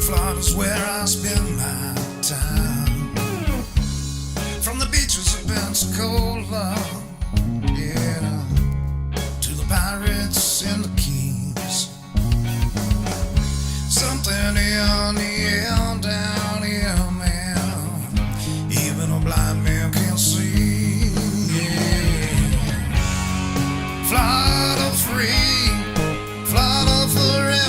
Florida's where I spend my time. From the beaches of Pensacola, yeah, to the pirates and the keys. Something in the air down here, man, even a blind man can see. Yeah. Florida free, Florida forever.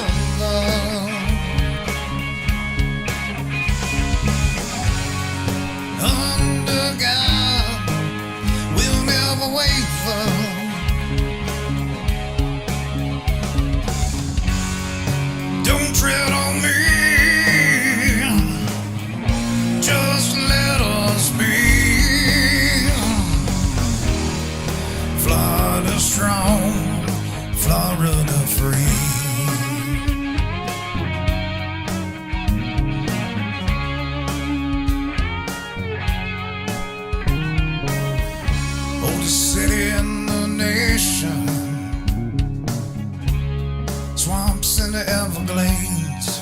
Under God, we'll never waver. Don't tread on me, just let us be. Florida strong, Florida free. Oldest city in the nation, swamps in the Everglades,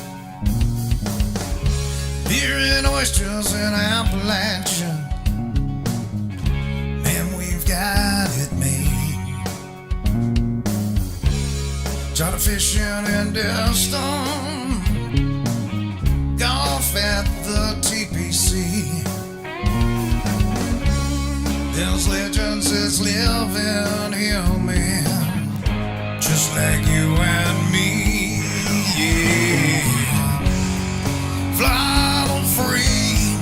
beer and oysters in Appalachia. Man, we've got it made. Charter fishing in Destin, golf at the TPC. There's legends that's living here, man, just like you and me, yeah. Florida free,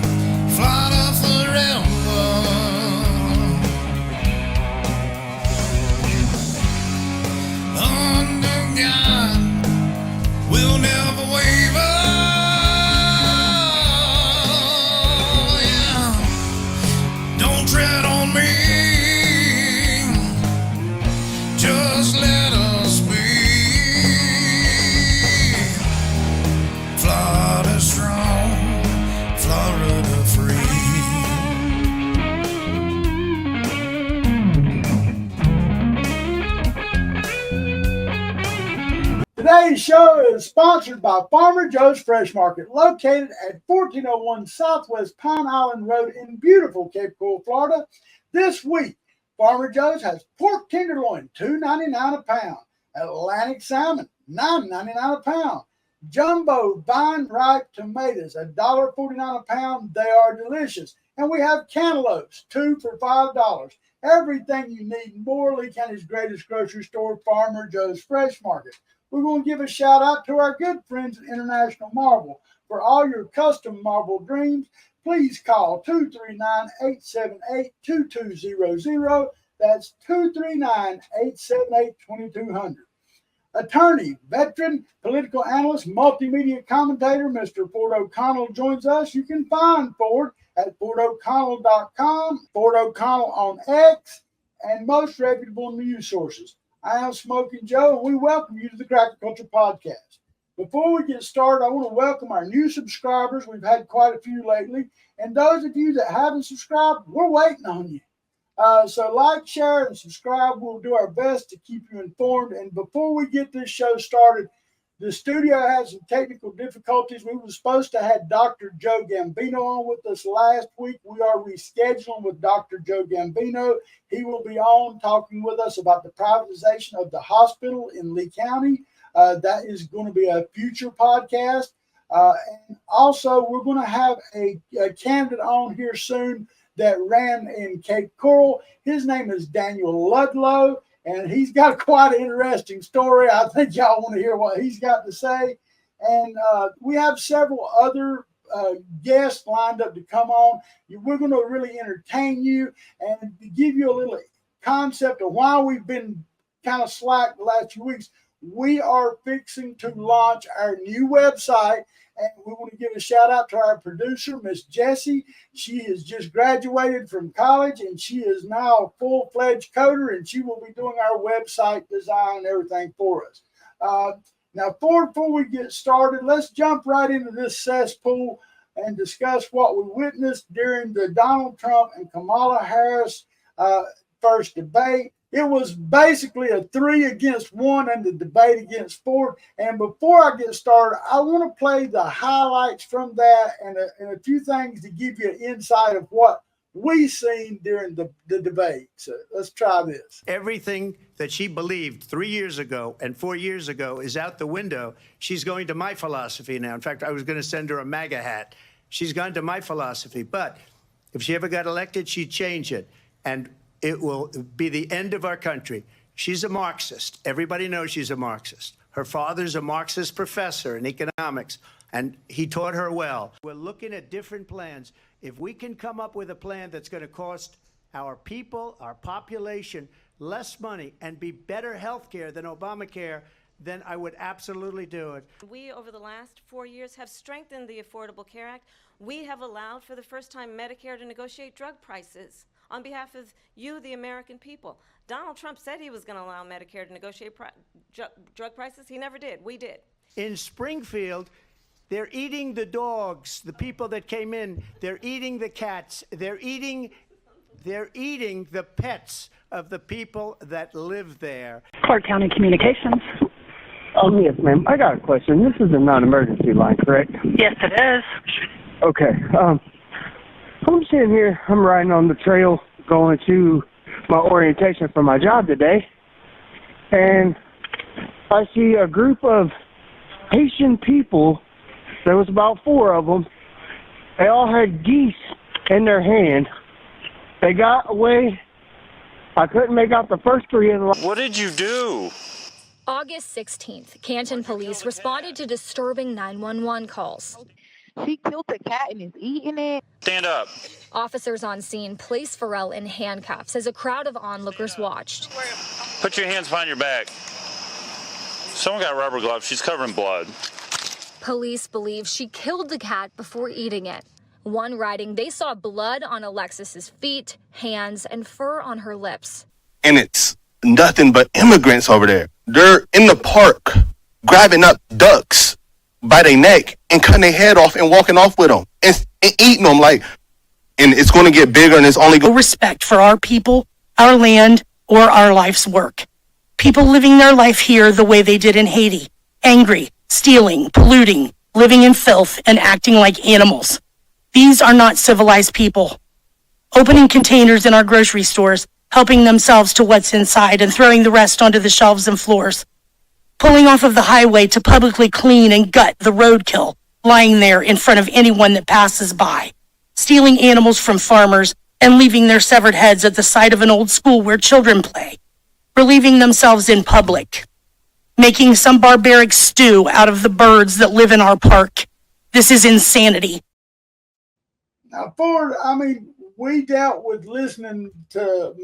Florida forever. Under God, we'll never waver. Yeah. Don't tread on me, just let us be. Florida strong, Florida free. Today's show is sponsored by Farmer Joe's Fresh Market, located at 1401 Southwest Pine Island Road in beautiful Cape Coral, Florida. This week, Farmer Joe's has pork tenderloin, $2.99 a pound. Atlantic salmon, $9.99 a pound. Jumbo vine ripe tomatoes, $1.49 a pound. They are delicious. And we have cantaloupes, 2 for $5. Everything you need in more, Lee County's greatest grocery store, Farmer Joe's Fresh Market. We want to give a shout out to our good friends at International Marble. For all your custom marble dreams, please call 239-878-2200. That's 239-878-2200. Attorney, veteran, political analyst, multimedia commentator, Mr. Ford O'Connell joins us. You can find Ford at FordO'Connell.com, Ford O'Connell on X, and most reputable news sources. I am Smokin Joe, and we welcome you to the Cracker Culture Podcast. Before we get started, I want to welcome our new subscribers. We've had quite a few lately. And those of you that haven't subscribed, we're waiting on you. So like, share, and subscribe. We'll do our best to keep you informed. And before we get this show started, the studio had some technical difficulties. We were supposed to have Dr. Joe Gambino on with us last week. We are rescheduling with Dr. Joe Gambino. He will be on talking with us about the privatization of the hospital in Lee County. That is going to be a future podcast. And also, we're going to have a candidate on here soon that ran in Cape Coral. His name is Daniel Ludlow, and he's got quite an interesting story. I think y'all want to hear what he's got to say. And we have several other guests lined up to come on. We're going to really entertain you and give you a little concept of why we've been kind of slack the last few weeks. We are fixing to launch our new website, and we want to give a shout out to our producer, Miss Jessie. She has just graduated from college, and she is now a full-fledged coder, and she will be doing our website design and everything for us. Now, before we get started, let's jump right into this cesspool and discuss what we witnessed during the Donald Trump and Kamala Harris first debate. It was basically a 3-against-1 and the debate against 4. And before I get started, I want to play the highlights from that and a few things to give you an insight of what we seen during the debate. So let's try this. Everything that she believed 3 years ago and 4 years ago is out the window. She's going to my philosophy now. In fact, I was going to send her a MAGA hat. She's gone to my philosophy. But if she ever got elected, she'd change it. And it will be the end of our country. She's a Marxist. Everybody knows she's a Marxist. Her father's a Marxist professor in economics, and he taught her well. We're looking at different plans. If we can come up with a plan that's going to cost our people, our population, less money and be better health care than Obamacare, then I would absolutely do it. We, over the last 4 years, have strengthened the Affordable Care Act. We have allowed, for the first time, Medicare to negotiate drug prices on behalf of you, the American people. Donald Trump said he was going to allow Medicare to negotiate drug prices. He never did. We did. In Springfield, they're eating the dogs, the people that came in. They're eating the cats. They're eating the pets of the people that live there. Clark County Communications. Yes, ma'am. I got a question. This is a non-emergency line, correct? Yes, it is. Okay. I'm sitting here. I'm riding on the trail going to my orientation for my job today, and I see a group of Haitian people. There was about 4 of them. They all had geese in their hand. They got away. I couldn't make out the first 3 in the line. What did you do? August 16th, Canton police responded to disturbing 911 calls. She killed the cat and is eating it. Stand up. Officers on scene placed Pharrell in handcuffs as a crowd of onlookers watched. Put your hands behind your back. Someone got rubber gloves. She's covered in blood. Police believe she killed the cat before eating it. One writing they saw blood on Alexis's feet, hands, and fur on her lips. And it's nothing but immigrants over there. They're in the park grabbing up ducks by their neck and cutting their head off and walking off with them and eating them and it's going to get bigger and it's only No respect for our people, our land, or our life's work. People living their life here the way they did in Haiti. Angry, stealing, polluting, living in filth, and acting like animals. These are not civilized people. Opening containers in our grocery stores, helping themselves to what's inside and throwing the rest onto the shelves and floors. Pulling off of the highway to publicly clean and gut the roadkill lying there in front of anyone that passes by. Stealing animals from farmers and leaving their severed heads at the side of an old school where children play. Relieving themselves in public. Making some barbaric stew out of the birds that live in our park. This is insanity. Now, Ford, we dealt with listening to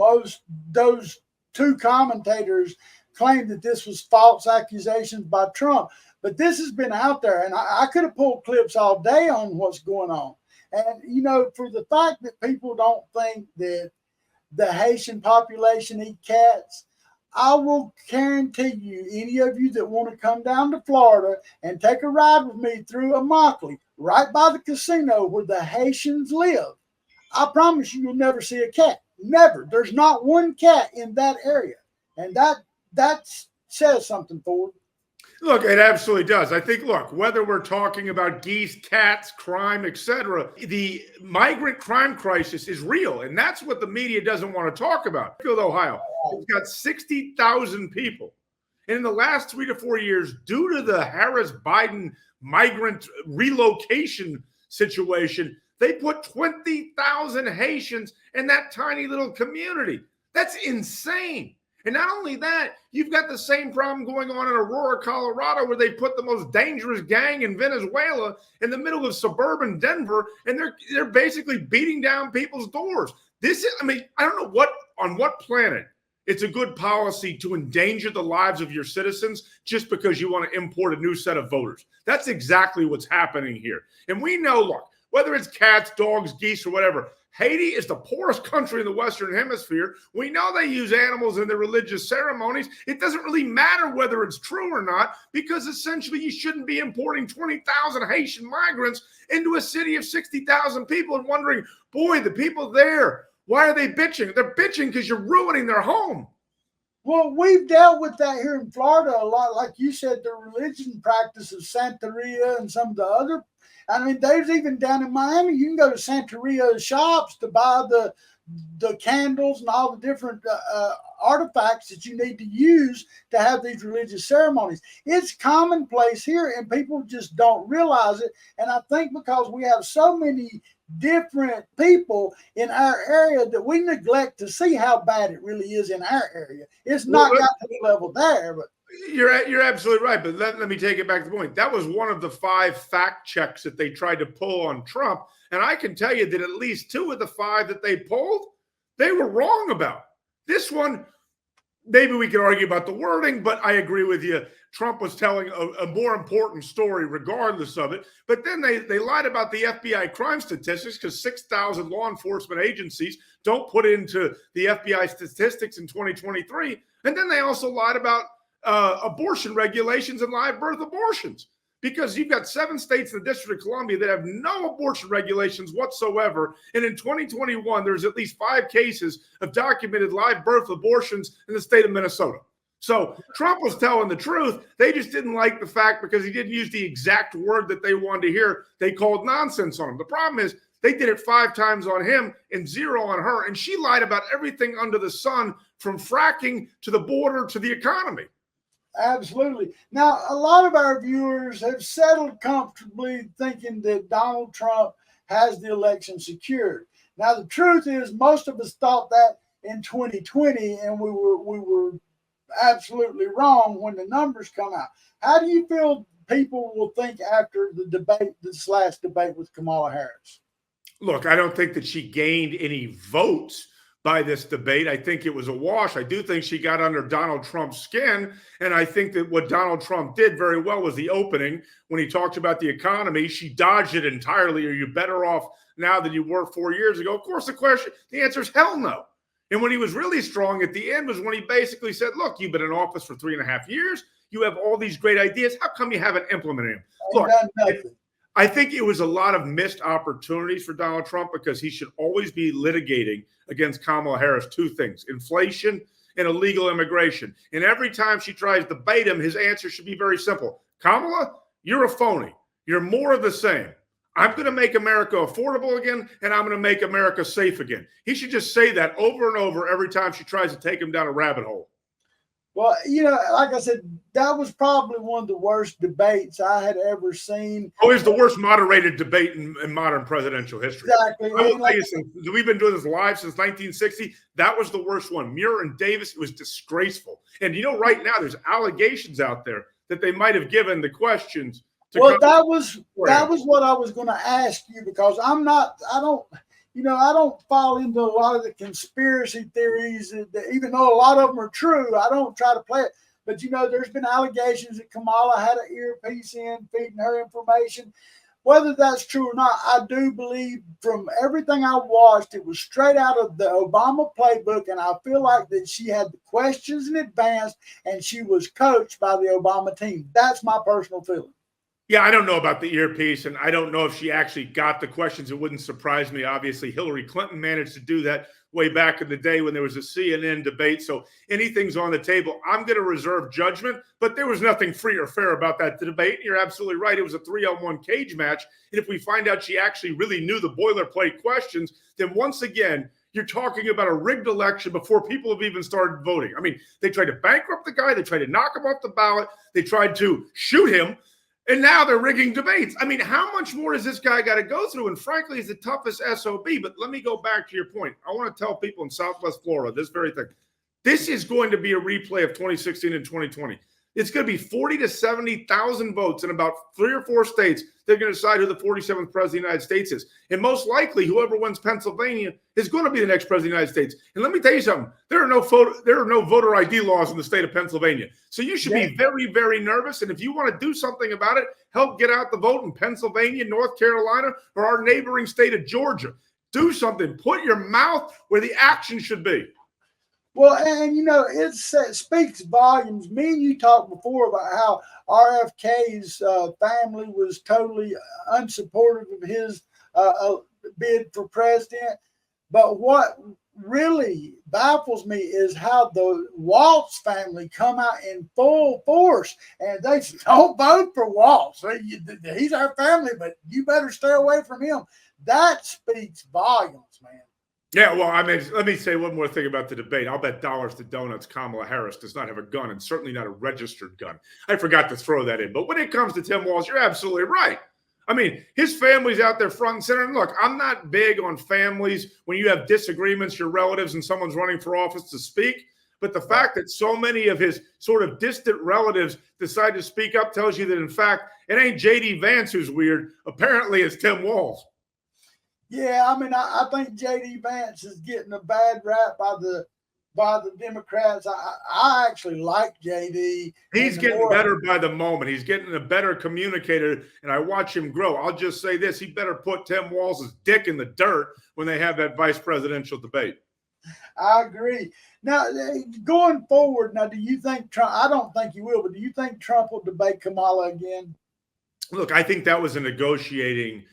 those 2 commentators claim that this was false accusations by Trump. But this has been out there, and I could have pulled clips all day on what's going on. And, for the fact that people don't think that the Haitian population eat cats, I will guarantee you, any of you that want to come down to Florida and take a ride with me through Immokalee, right by the casino where the Haitians live, I promise you'll never see a cat. Never. There's not one cat in that area. And that says something, Ford. Look, it absolutely does. I think, whether we're talking about geese, cats, crime, etc., the migrant crime crisis is real. And that's what the media doesn't want to talk about. Ohio, it's got 60,000 people. And in the last 3 to 4 years, due to the Harris-Biden migrant relocation situation, they put 20,000 Haitians in that tiny little community. That's insane. And not only that, you've got the same problem going on in Aurora, Colorado, where they put the most dangerous gang in Venezuela in the middle of suburban Denver, and they're basically beating down people's doors. I don't know on what planet it's a good policy to endanger the lives of your citizens just because you want to import a new set of voters. That's exactly what's happening here. And we know, whether it's cats, dogs, geese, or whatever, Haiti is the poorest country in the Western Hemisphere. We know they use animals in their religious ceremonies. It doesn't really matter whether it's true or not, because essentially you shouldn't be importing 20,000 Haitian migrants into a city of 60,000 people and wondering, boy, the people there, why are they bitching? They're bitching because you're ruining their home. Well, we've dealt with that here in Florida a lot. Like you said, the religion practice of Santeria and some of the other. I mean, there's even down in Miami, you can go to Santeria shops to buy the candles and all the different artifacts that you need to use to have these religious ceremonies. It's commonplace here, and people just don't realize it. And I think because we have so many different people in our area that we neglect to see how bad it really is in our area. It's not got to the level there, but you're absolutely right. But let me take it back to the point. That was one of the 5 fact checks that they tried to pull on Trump. And I can tell you that at least 2 of the 5 that they pulled, they were wrong about. This one, maybe we could argue about the wording, but I agree with you. Trump was telling a more important story regardless of it. But then they lied about the FBI crime statistics because 6,000 law enforcement agencies don't put into the FBI statistics in 2023. And then they also lied about abortion regulations and live birth abortions, because you've got 7 states in the District of Columbia that have no abortion regulations whatsoever. And in 2021, there's at least 5 cases of documented live birth abortions in the state of Minnesota. So Trump was telling the truth. They just didn't like the fact because he didn't use the exact word that they wanted to hear. They called nonsense on him. The problem is they did it 5 times on him and 0 on her. And she lied about everything under the sun, from fracking to the border to the economy. Absolutely. Now, a lot of our viewers have settled comfortably thinking that Donald Trump has the election secured. Now, the truth is, most of us thought that in 2020, and we were absolutely wrong when the numbers come out. How do you feel people will think after the debate, this last debate with Kamala Harris? Look, I don't think that she gained any votes by this debate. I think it was a wash. I do think she got under Donald Trump's skin. And I think that what Donald Trump did very well was the opening when he talked about the economy. She dodged it entirely. Are you better off now than you were 4 years ago? Of course, the answer is hell no. And when he was really strong at the end was when he basically said, look, you've been in office for 3.5 years. You have all these great ideas. How come you haven't implemented them? Look, I think it was a lot of missed opportunities for Donald Trump, because he should always be litigating against Kamala Harris 2 things: inflation and illegal immigration. And every time she tries to bait him, his answer should be very simple. Kamala, you're a phony. You're more of the same. I'm going to make America affordable again, and I'm going to make America safe again. He should just say that over and over every time she tries to take him down a rabbit hole. Well, you know, like I said, that was probably one of the worst debates I had ever seen. Oh, it's the worst moderated debate in modern presidential history. Exactly. I will tell you, we've been doing this live since 1960. That was the worst one. Muir and Davis, it was disgraceful. And, you know, right now there's allegations out there that they might have given the questions. Well, that was what I was going to ask you, because I don't fall into a lot of the conspiracy theories, even though a lot of them are true. I don't try to play it. But, you know, there's been allegations that Kamala had an earpiece in feeding her information. Whether that's true or not, I do believe from everything I watched, it was straight out of the Obama playbook. And I feel like that she had the questions in advance and she was coached by the Obama team. That's my personal feeling. Yeah, I don't know about the earpiece, and I don't know if she actually got the questions. It wouldn't surprise me. Obviously, Hillary Clinton managed to do that way back in the day when there was a CNN debate. So anything's on the table. I'm going to reserve judgment, but there was nothing free or fair about that debate. You're absolutely right. It was a 3-on-1 cage match. And if we find out she actually really knew the boilerplate questions, then once again, you're talking about a rigged election before people have even started voting. I mean, they tried to bankrupt the guy. They tried to knock him off the ballot. They tried to shoot him. And now they're rigging debates. I mean, how much more does this guy got to go through? And frankly, he's the toughest SOB. But let me go back to your point. I want to tell people in Southwest Florida this very thing. This is going to be a replay of 2016 and 2020. It's going to be 40 to 70,000 votes in about 3 or 4 states. They're going to decide who the 47th president of the United States is. And most likely, whoever wins Pennsylvania is going to be the next president of the United States. And let me tell you something. There are no voter ID laws in the state of Pennsylvania. So you should be very, very nervous. And if you want to do something about it, help get out the vote in Pennsylvania, North Carolina, or our neighboring state of Georgia. Do something. Put your mouth where the action should be. Well, and, you know, it speaks volumes. Me and you talked before about how RFK's family was totally unsupportive of his bid for president. But what really baffles me is how the Waltz family come out in full force, and they don't vote for Waltz. He's our family, but you better stay away from him. That speaks volumes, man. Yeah, well, I mean, let me say one more thing about the debate. I'll bet dollars to donuts Kamala Harris does not have a gun, and certainly not a registered gun. I forgot to throw that in. But when it comes to Tim Walz, you're absolutely right. I mean, his family's out there front and center. And look, I'm not big on families when you have disagreements, your relatives, and someone's running for office to speak. But the fact that so many of his sort of distant relatives decide to speak up tells you that, in fact, it ain't J.D. Vance who's weird. Apparently, it's Tim Walz. Yeah, I mean, I think J.D. Vance is getting a bad rap by the Democrats. I actually like J.D. He's getting better by the moment. He's getting a better communicator, and I watch him grow. I'll just say this. He better put Tim Walz's dick in the dirt when they have that vice presidential debate. I agree. Now, going forward, do you think Trump – I don't think he will, but do you think Trump will debate Kamala again? Look, I think that was a negotiating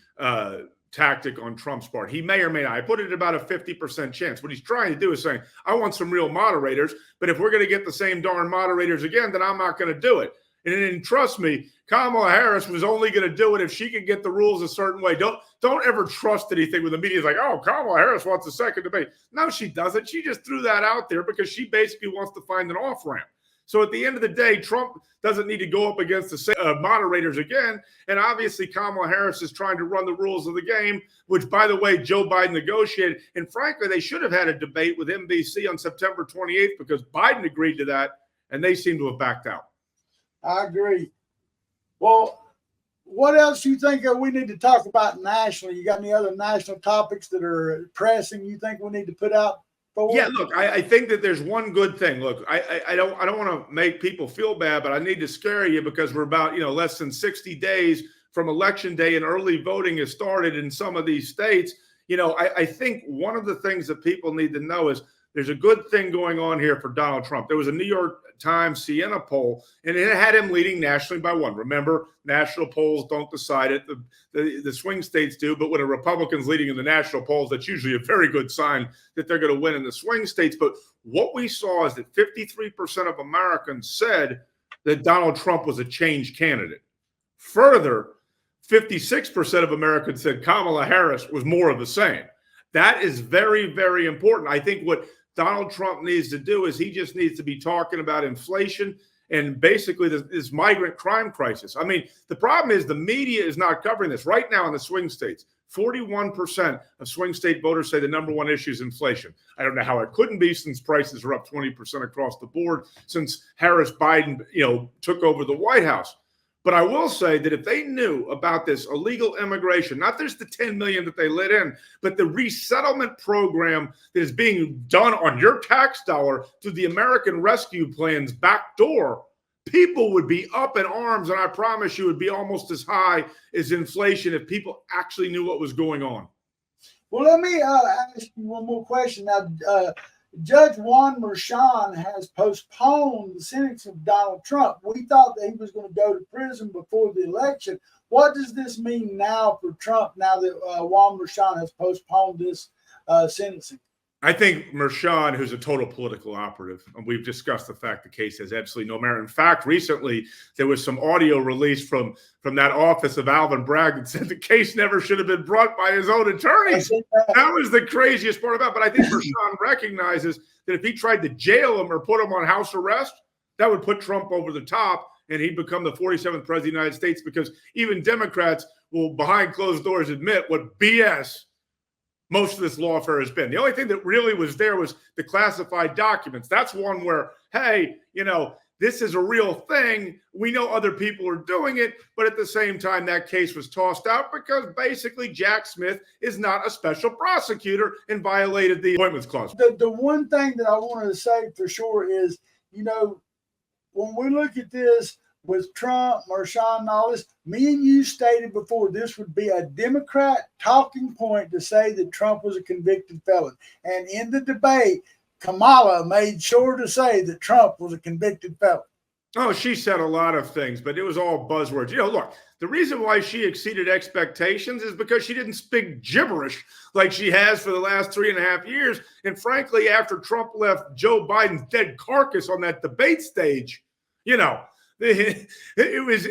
tactic on Trump's part. He may or may not. I put it at about a 50% chance. What he's trying to do is saying, I want some real moderators, but if we're going to get the same darn moderators again, then I'm not going to do it. And trust me, Kamala Harris was only going to do it if she could get the rules a certain way. Don't ever trust anything when the media is like, oh, Kamala Harris wants a second debate. No, she doesn't. She just threw that out there because she basically wants to find an off-ramp. So at the end of the day, Trump doesn't need to go up against the moderators again. And obviously, Kamala Harris is trying to run the rules of the game, which, by the way, Joe Biden negotiated. And frankly, they should have had a debate with NBC on September 28th because Biden agreed to that, and they seem to have backed out. I agree. Well, what else you think we need to talk about nationally? You got any other national topics that are pressing you think we need to put out? Yeah, look, I think that there's one good thing. Look, I don't want to make people feel bad, but I need to scare you because we're about, less than 60 days from Election Day and early voting has started in some of these states. I think one of the things that people need to know is there's a good thing going on here for Donald Trump. There was a New York Times Siena poll, and it had him leading nationally by one. Remember, national polls don't decide it. The swing states do, but when a Republican's leading in the national polls, that's usually a very good sign that they're going to win in the swing states. But what we saw is that 53% of Americans said that Donald Trump was a change candidate. Further, 56% of Americans said Kamala Harris was more of the same. That is very, very important. I think what Donald Trump needs to do is he just needs to be talking about inflation and basically this migrant crime crisis. I mean, the problem is the media is not covering this. Right now in the swing states, 41% of swing state voters say the number one issue is inflation. I don't know how it couldn't be since prices are up 20% across the board since Harris-Biden, took over the White House. But I will say that if they knew about this illegal immigration, not just the 10 million that they let in, but the resettlement program that is being done on your tax dollar through the American Rescue Plan's back door, people would be up in arms. And I promise you it would be almost as high as inflation if people actually knew what was going on. Well, let me ask you one more question. Now, Judge Juan Merchan has postponed the sentencing of Donald Trump. We thought that he was going to go to prison before the election. What does this mean now for Trump now that Juan Merchan has postponed this sentencing? I think Merchan, who's a total political operative, and we've discussed the fact the case has absolutely no merit. In fact, recently there was some audio released from that office of Alvin Bragg that said the case never should have been brought by his own attorneys. That was the craziest part about it. But I think Merchan recognizes that if he tried to jail him or put him on house arrest, that would put Trump over the top and he'd become the 47th president of the United States, because even Democrats will behind closed doors admit what BS most of this lawfare has been. The only thing that really was there was the classified documents. That's one where, hey, this is a real thing. We know other people are doing it, but at the same time, that case was tossed out because basically Jack Smith is not a special prosecutor and violated the appointments clause. The one thing that I wanted to say for sure is, when we look at this with Trump, Merchan, and all this, me and you stated before this would be a Democrat talking point to say that Trump was a convicted felon. And in the debate, Kamala made sure to say that Trump was a convicted felon. Oh, she said a lot of things, but it was all buzzwords. Look, the reason why she exceeded expectations is because she didn't speak gibberish like she has for the last 3.5 years. And frankly, after Trump left Joe Biden's dead carcass on that debate stage, it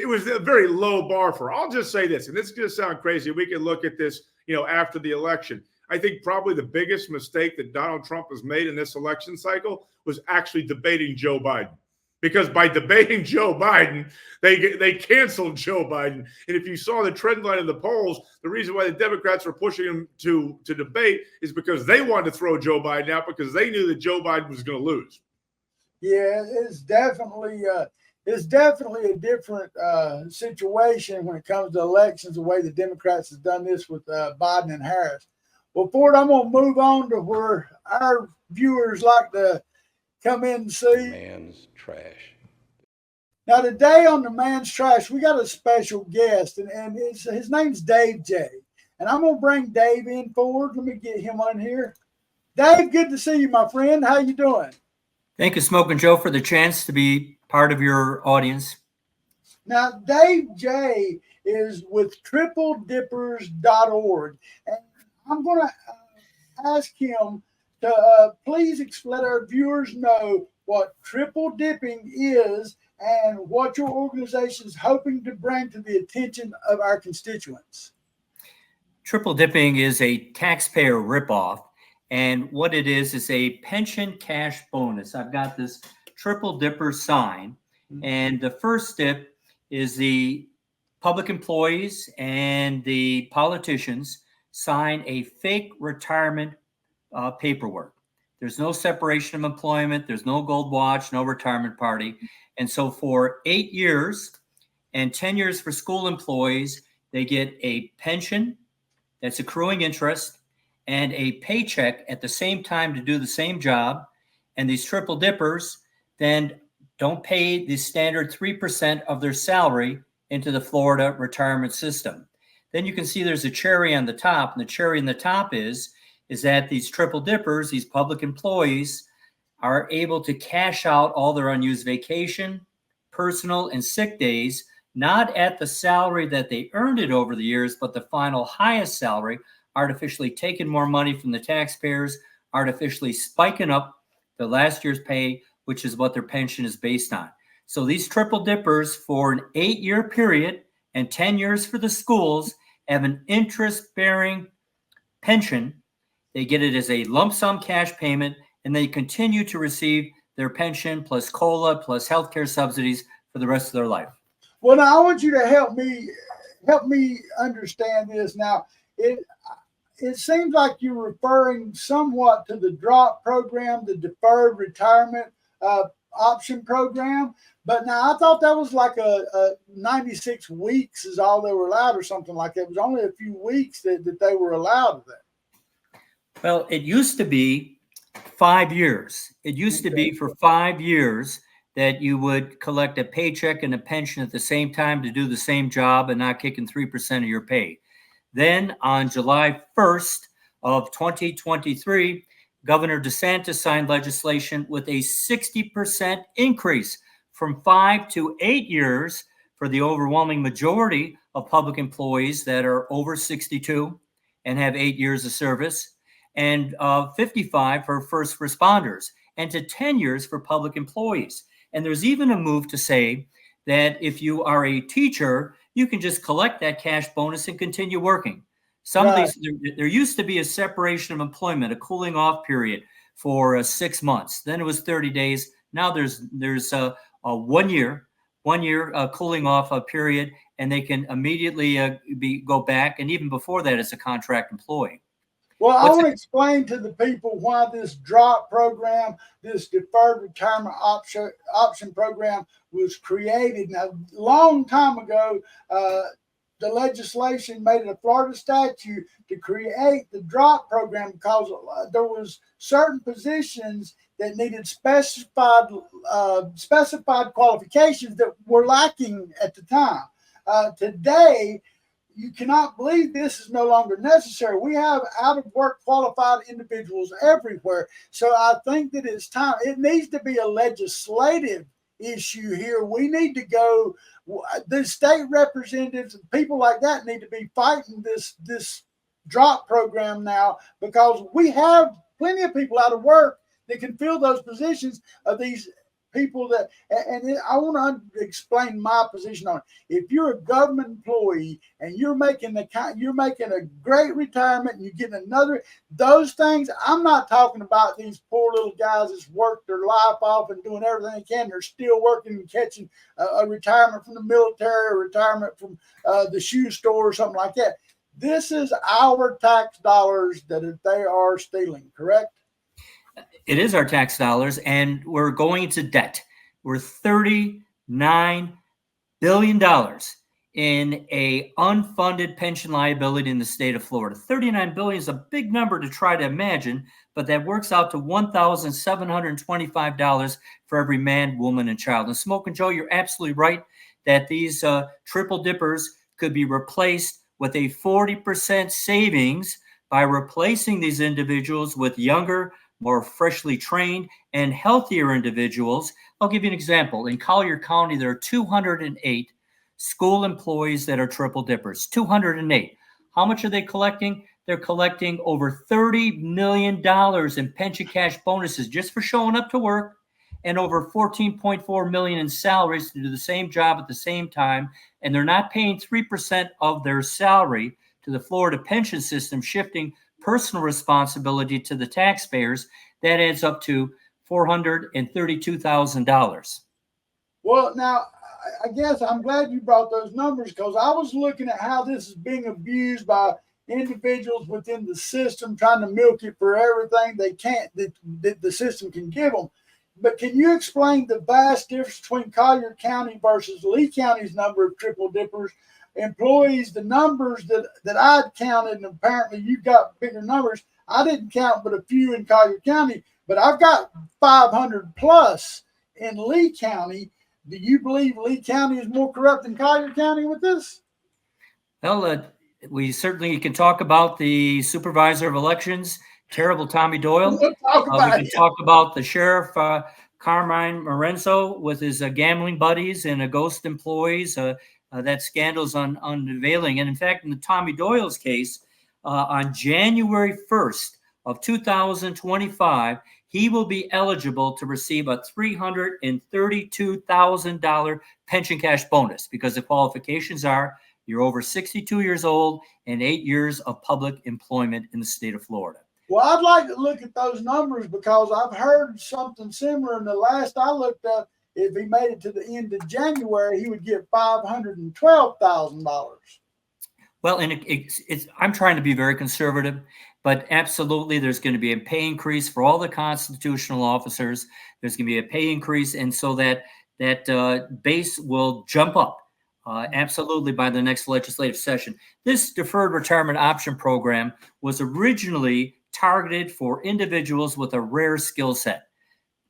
was a very low bar for her. I'll just say this, and this is going to sound crazy. We can look at this, after the election. I think probably the biggest mistake that Donald Trump has made in this election cycle was actually debating Joe Biden. Because by debating Joe Biden, they canceled Joe Biden. And if you saw the trend line in the polls, the reason why the Democrats were pushing him to debate is because they wanted to throw Joe Biden out because they knew that Joe Biden was going to lose. Yeah, it's definitely a different situation when it comes to elections, the way the Democrats have done this with Biden and Harris. Well, Ford, I'm going to move on to where our viewers like to come in and see. Man's trash. Now, today on the Man's Trash, we got a special guest, and his name's Dave Jaye. And I'm going to bring Dave in forward. Let me get him on here. Dave, good to see you, my friend. How you doing? Thank you, Smokin Joe, for the chance to be part of your audience. Now, Dave Jaye is with tripledippers.org. And I'm going to ask him to please let our viewers know what triple dipping is and what your organization is hoping to bring to the attention of our constituents. Triple dipping is a taxpayer ripoff, and what it is a pension cash bonus. I've got this triple dipper sign, and the first dip is the public employees and the politicians sign a fake retirement paperwork. There's no separation of employment. There's no gold watch, no retirement party. And so for 8 years and 10 years for school employees, they get a pension that's accruing interest and a paycheck at the same time to do the same job. And these triple dippers then don't pay the standard 3% of their salary into the Florida retirement system. Then you can see there's a cherry on the top, and the cherry on the top is that these triple dippers, these public employees, are able to cash out all their unused vacation, personal, and sick days, not at the salary that they earned it over the years, but the final highest salary, artificially taking more money from the taxpayers, artificially spiking up the last year's pay, which is what their pension is based on. So these triple dippers, for an 8-year period and 10 years for the schools, have an interest-bearing pension. They get it as a lump sum cash payment, and they continue to receive their pension plus COLA plus healthcare subsidies for the rest of their life. Well, now I want you to help me understand this. Now, it seems like you're referring somewhat to the DROP program, the Deferred Retirement Option Program. But now I thought that was like a 96 weeks is all they were allowed or something like that. It was only a few weeks that they were allowed of that. Well, it used to be 5 years. It used to be for 5 years that you would collect a paycheck and a pension at the same time to do the same job and not kicking 3% of your pay. Then on July 1st of 2023, Governor DeSantis signed legislation with a 60% increase from 5 to 8 years for the overwhelming majority of public employees that are over 62 and have 8 years of service, and 55 for first responders, and to 10 years for public employees. And there's even a move to say that if you are a teacher, you can just collect that cash bonus and continue working. Some of these, there used to be a separation of employment, a cooling off period for 6 months. Then it was 30 days. Now there's a 1 year cooling off period, and they can immediately go back. And even before that, as a contract employee. Well, I want to explain to the people why this DROP program, this Deferred Retirement Option Program, was created. Now, a long time ago, the legislation made it a Florida statute to create the DROP program because there was certain positions that needed specified qualifications that were lacking at the time. Today, you cannot believe this is no longer necessary. We have out-of-work qualified individuals everywhere. So I think that it's time. It needs to be a legislative issue here. We need to go. The state representatives and people like that need to be fighting this drop program now, because we have plenty of people out of work that can fill those positions of these people that, and I want to explain my position on it. If you're a government employee and you're making a great retirement and you're getting another, those things, I'm not talking about these poor little guys that's worked their life off and doing everything they can. They're still working and catching a retirement from the military or retirement from the shoe store or something like that. This is our tax dollars that they are stealing, correct? It is our tax dollars, and we're going into debt. We're $39 billion in a unfunded pension liability in the state of Florida. $39 billion is a big number to try to imagine, but that works out to $1,725 for every man, woman, and child. And Smokin' Joe, you're absolutely right that these triple dippers could be replaced with a 40% savings by replacing these individuals with younger, more freshly trained and healthier individuals. I'll give you an example. In Collier County, there are 208 school employees that are triple dippers. 208. How much are they collecting? They're collecting over $30 million in pension cash bonuses just for showing up to work, and over $14.4 million in salaries to do the same job at the same time. And they're not paying 3% of their salary to the Florida pension system, shifting personal responsibility to the taxpayers. That adds up to $432,000. Well, now, I guess I'm glad you brought those numbers, because I was looking at how this is being abused by individuals within the system, trying to milk it for everything they can't, that the system can give them. But can you explain the vast difference between Collier County versus Lee County's number of triple dippers employees? The numbers that I'd counted, and apparently you got bigger numbers. I didn't count but a few in Collier County, but I've got 500 plus in Lee County. Do you believe Lee County is more corrupt than Collier County with this? Well, we certainly can talk about the supervisor of elections, terrible Tommy Doyle. We can talk about the sheriff, Carmine Morenzo, with his gambling buddies and ghost employees. That scandal's unveiling. And in fact, in the Tommy Doyle's case, on January 1st of 2025, he will be eligible to receive a $332,000 pension cash bonus, because the qualifications are you're over 62 years old and 8 years of public employment in the state of Florida. Well, I'd like to look at those numbers, because I've heard something similar. And the last I looked up, if he made it to the end of January, he would get $512,000. Well, and I'm trying to be very conservative, but absolutely there's going to be a pay increase for all the constitutional officers. There's going to be a pay increase, and so that base will jump up absolutely by the next legislative session. This deferred retirement option program was originally targeted for individuals with a rare skill set: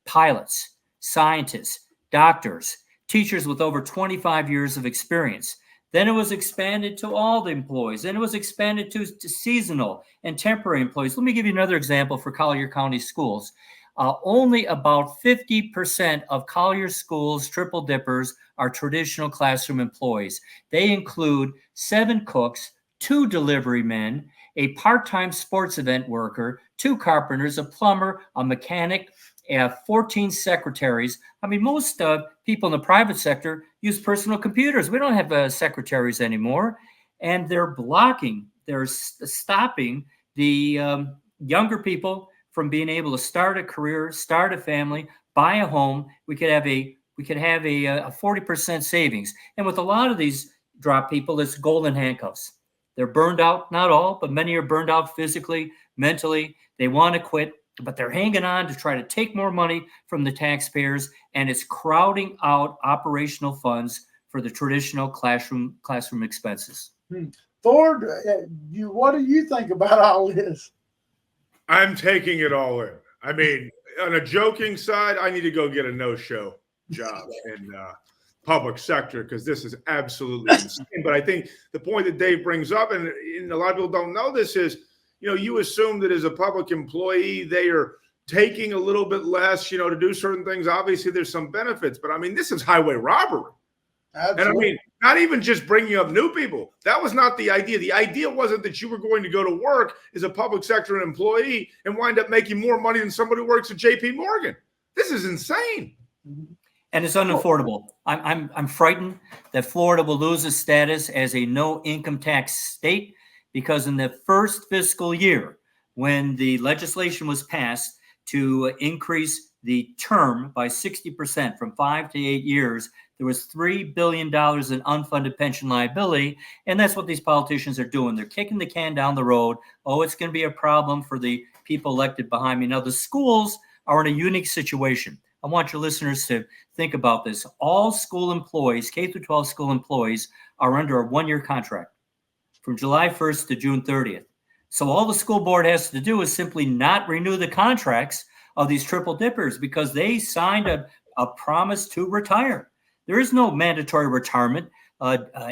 pilots, scientists, doctors, teachers with over 25 years of experience. Then it was expanded to all the employees. Then it was expanded to seasonal and temporary employees. Let me give you another example for Collier County schools. Only about 50% of Collier schools' triple dippers are traditional classroom employees. They include 7 cooks, 2 delivery men, a part-time sports event worker, 2 carpenters, a plumber, a mechanic, 14 secretaries. I mean, most people in the private sector use personal computers. We don't have secretaries anymore. And they're stopping the younger people from being able to start a career, start a family, buy a home. We could have a 40% savings. And with a lot of these drop people, it's golden handcuffs. They're burned out, not all, but many are burned out physically, mentally. They want to quit, but they're hanging on to try to take more money from the taxpayers, and it's crowding out operational funds for the traditional classroom expenses. Ford, what do you think about all this? I'm taking it all in. I mean, on a joking side, I need to go get a no-show job in public sector, because this is absolutely insane. But I think the point that Dave brings up, and a lot of people don't know this, is, you assume that as a public employee, they are taking a little bit less, to do certain things. Obviously, there's some benefits, but I mean, this is highway robbery. Absolutely. And I mean, not even just bringing up new people. That was not the idea. The idea wasn't that you were going to go to work as a public sector employee and wind up making more money than somebody who works at JP Morgan. This is insane. And it's unaffordable. I'm frightened that Florida will lose its status as a no income tax state, because in the first fiscal year, when the legislation was passed to increase the term by 60% from 5 to 8 years, there was $3 billion in unfunded pension liability. And that's what these politicians are doing. They're kicking the can down the road. Oh, it's going to be a problem for the people elected behind me. Now, the schools are in a unique situation. I want your listeners to think about this. All school employees, K through 12 school employees, are under a one-year contract from July 1st to June 30th. So all the school board has to do is simply not renew the contracts of these triple dippers, because they signed a promise to retire. There is no mandatory retirement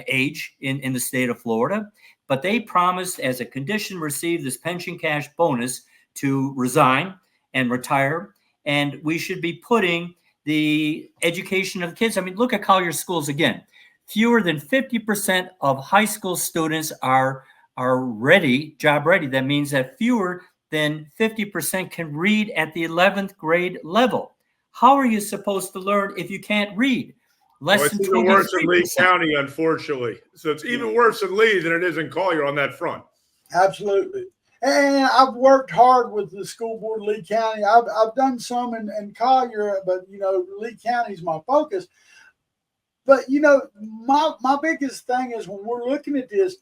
age in the state of Florida, but they promised as a condition receive this pension cash bonus to resign and retire. And we should be putting the education of kids. I mean, look at Collier schools again. Fewer than 50% of high school students are ready, job ready. That means that fewer than 50% can read at the 11th grade level. How are you supposed to learn if you can't read? It's even worse in Lee County, unfortunately. So it's even worse in Lee than it is in Collier on that front. Absolutely. And I've worked hard with the school board of Lee County. I've done some in Collier, but, Lee County is my focus. But, my biggest thing is when we're looking at this,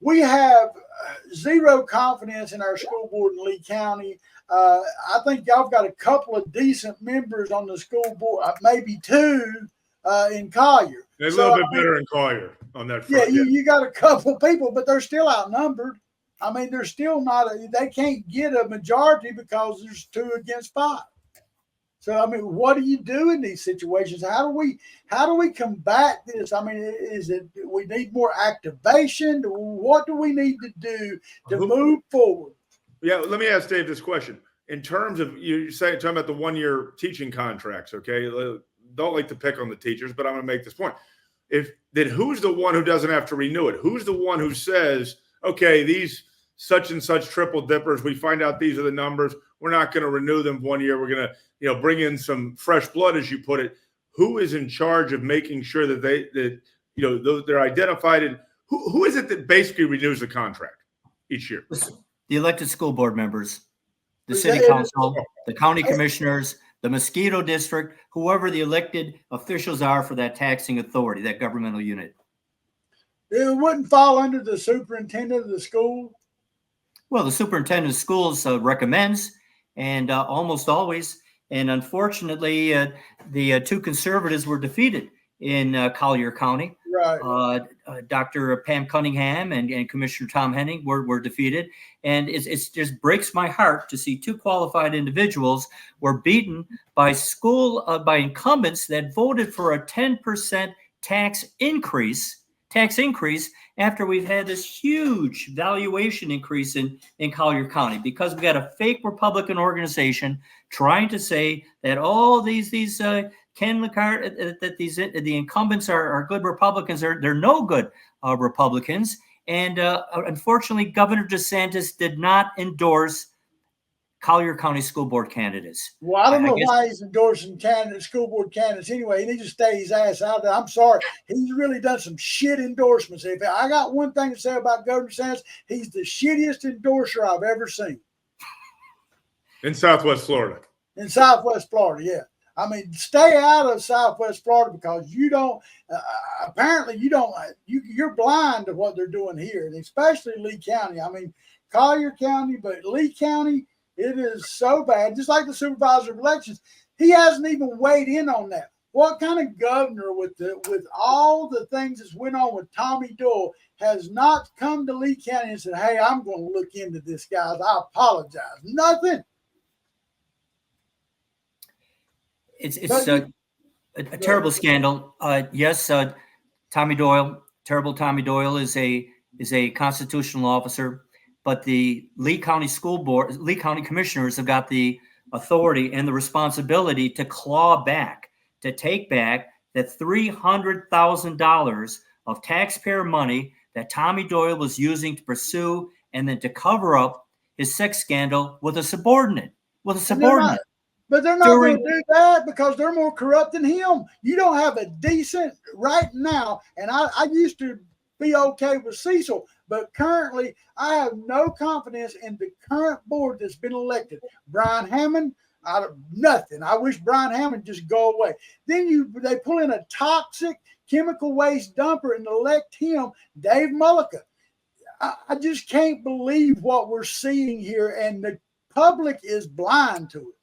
we have zero confidence in our school board in Lee County. I think y'all got a couple of decent members on the school board, maybe two in Collier. They're a little bit better in Collier on that front. Yeah, you got a couple people, but they're still outnumbered. I mean, they're still they can't get a majority because there's 2 against 5. So, I mean, what do you do in these situations? How do we combat this? I mean, is it we need more activation? What do we need to do to move forward? Yeah, let me ask Dave this question. In terms of talking about the 1-year teaching contracts, okay? Don't like to pick on the teachers, but I'm going to make this point. Who's the one who doesn't have to renew it? Who's the one who says, okay, these such and such triple dippers, we find out these are the numbers, we're not going to renew them 1 year, we're going to bring in some fresh blood, as you put it. Who is in charge of making sure that they're identified, and who is it that basically renews the contract each year? The elected school board members, the city council, the county commissioners, the mosquito district, whoever the elected officials are for that taxing authority, that governmental unit. It wouldn't fall under the superintendent of the school? Well, the superintendent of schools recommends, and almost always. And unfortunately, the 2 conservatives were defeated in Collier County. Right. Dr. Pam Cunningham and Commissioner Tom Henning were defeated. And it just breaks my heart to see 2 qualified individuals were beaten by by incumbents that voted for a 10% tax increase after we've had this huge valuation increase in Collier County, because we got a fake Republican organization trying to say that all these Ken McCart, that the incumbents are good Republicans. They're no good Republicans. And unfortunately, Governor DeSantis did not endorse Collier County school board candidates. Well, I don't know why he's endorsing school board candidates anyway. He needs to stay his ass out there. I'm sorry. He's really done some shit endorsements. If I got one thing to say about Governor DeSantis, he's the shittiest endorser I've ever seen. In Southwest Florida. In Southwest Florida, yeah. I mean, stay out of Southwest Florida, because you don't, apparently you're blind to what they're doing here, and especially Lee County. I mean, Collier County, but Lee County, it is so bad. Just like the supervisor of elections, he hasn't even weighed in on that. What kind of governor, with all the things that's went on with Tommy Doyle, has not come to Lee County and said, hey, I'm going to look into this, guys. I apologize. Nothing. It's a terrible scandal. Yes, Tommy Doyle, terrible Tommy Doyle is a constitutional officer, but the Lee County School Board, Lee County Commissioners have got the authority and the responsibility to claw back, to take back the $300,000 of taxpayer money that Tommy Doyle was using to pursue and then to cover up his sex scandal with a subordinate. But they're not going to do that because they're more corrupt than him. You don't have a decent right now, and I used to be okay with Cecil, but currently I have no confidence in the current board that's been elected. Brian Hammond, out of nothing. I wish Brian Hammond just go away. Then they pull in a toxic chemical waste dumper and elect him, Dave Mullica. I just can't believe what we're seeing here, and the public is blind to it.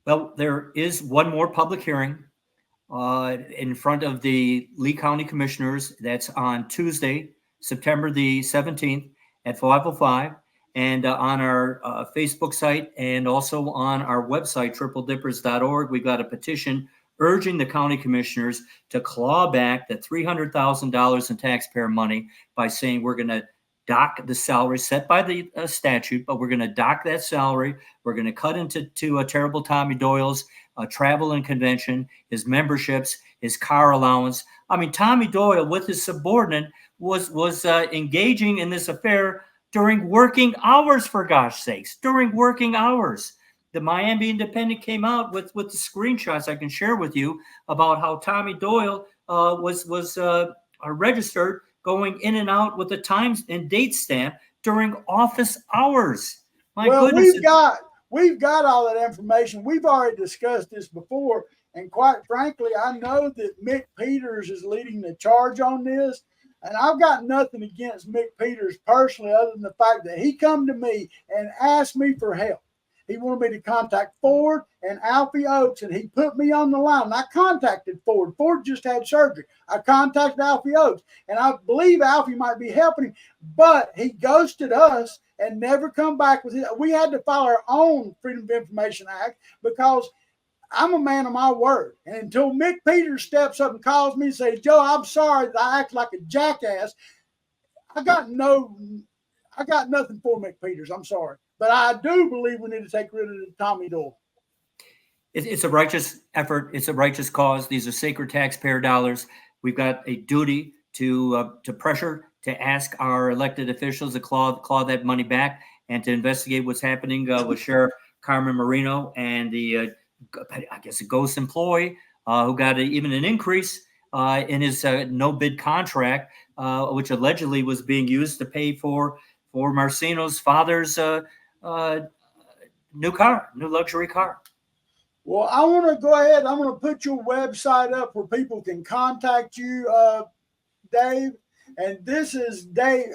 Well, there is one more public hearing in front of the Lee County Commissioners. That's on Tuesday, September the 17th at 5:05. And on our Facebook site and also on our website, tripledippers.org, we've got a petition urging the county commissioners to claw back the $300,000 in taxpayer money by saying we're going to dock the salary set by the statute, but we're going to dock that salary. We're going to cut into terrible Tommy Doyle's travel and convention, his memberships, his car allowance. I mean, Tommy Doyle with his subordinate was engaging in this affair during working hours, for gosh sakes, during working hours. The Miami Independent came out with the screenshots I can share with you about how Tommy Doyle was registered going in and out with the times and date stamp during office hours. My goodness. We've got all that information. We've already discussed this before. And quite frankly, I know that Mick Peters is leading the charge on this. And I've got nothing against Mick Peters personally, other than the fact that he come to me and asked me for help. He wanted me to contact Ford and Alfie Oakes, and he put me on the line. And I contacted Ford. Ford just had surgery. I contacted Alfie Oakes, and I believe Alfie might be helping him, but he ghosted us and never come back with it. We had to file our own Freedom of Information Act because I'm a man of my word. And until Mick Peters steps up and calls me and says, Joe, I'm sorry that I act like a jackass, I got nothing for Mick Peters. I'm sorry. But I do believe we need to take rid of Tommy Doyle. It's a righteous effort. It's a righteous cause. These are sacred taxpayer dollars. We've got a duty to pressure, to ask our elected officials to claw that money back and to investigate what's happening with Sheriff Carmen Marino and the, I guess, a ghost employee who got even an increase in his no-bid contract, which allegedly was being used to pay for Marcino's father's new luxury car. Well, I want to go ahead. I'm going to put your website up where people can contact you, Dave. And this is Dave.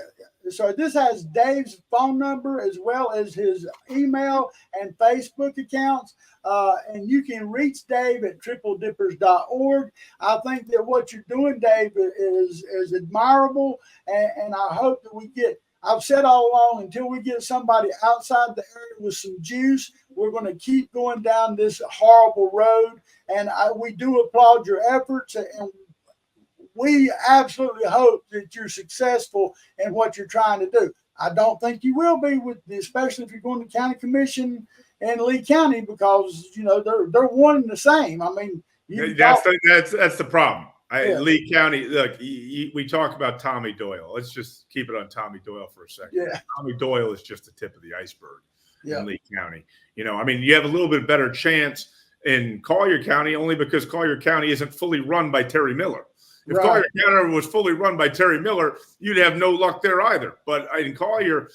So this has Dave's phone number as well as his email and Facebook accounts. And you can reach Dave at tripledippers.org. I think that what you're doing, Dave, is admirable. And I hope that we get, I've said all along, until we get somebody outside the area with some juice, we're going to keep going down this horrible road. And we do applaud your efforts, and we absolutely hope that you're successful in what you're trying to do. I don't think you will be, especially if you're going to county commission in Lee County, because they're one and the same. I mean, that's the problem. Lee County, look, we talk about Tommy Doyle. Let's just keep it on Tommy Doyle for a second. Yeah. Tommy Doyle is just the tip of the iceberg in Lee County. You have a little bit better chance in Collier County only because Collier County isn't fully run by Terry Miller. If Collier County was fully run by Terry Miller, you'd have no luck there either. But in Collier,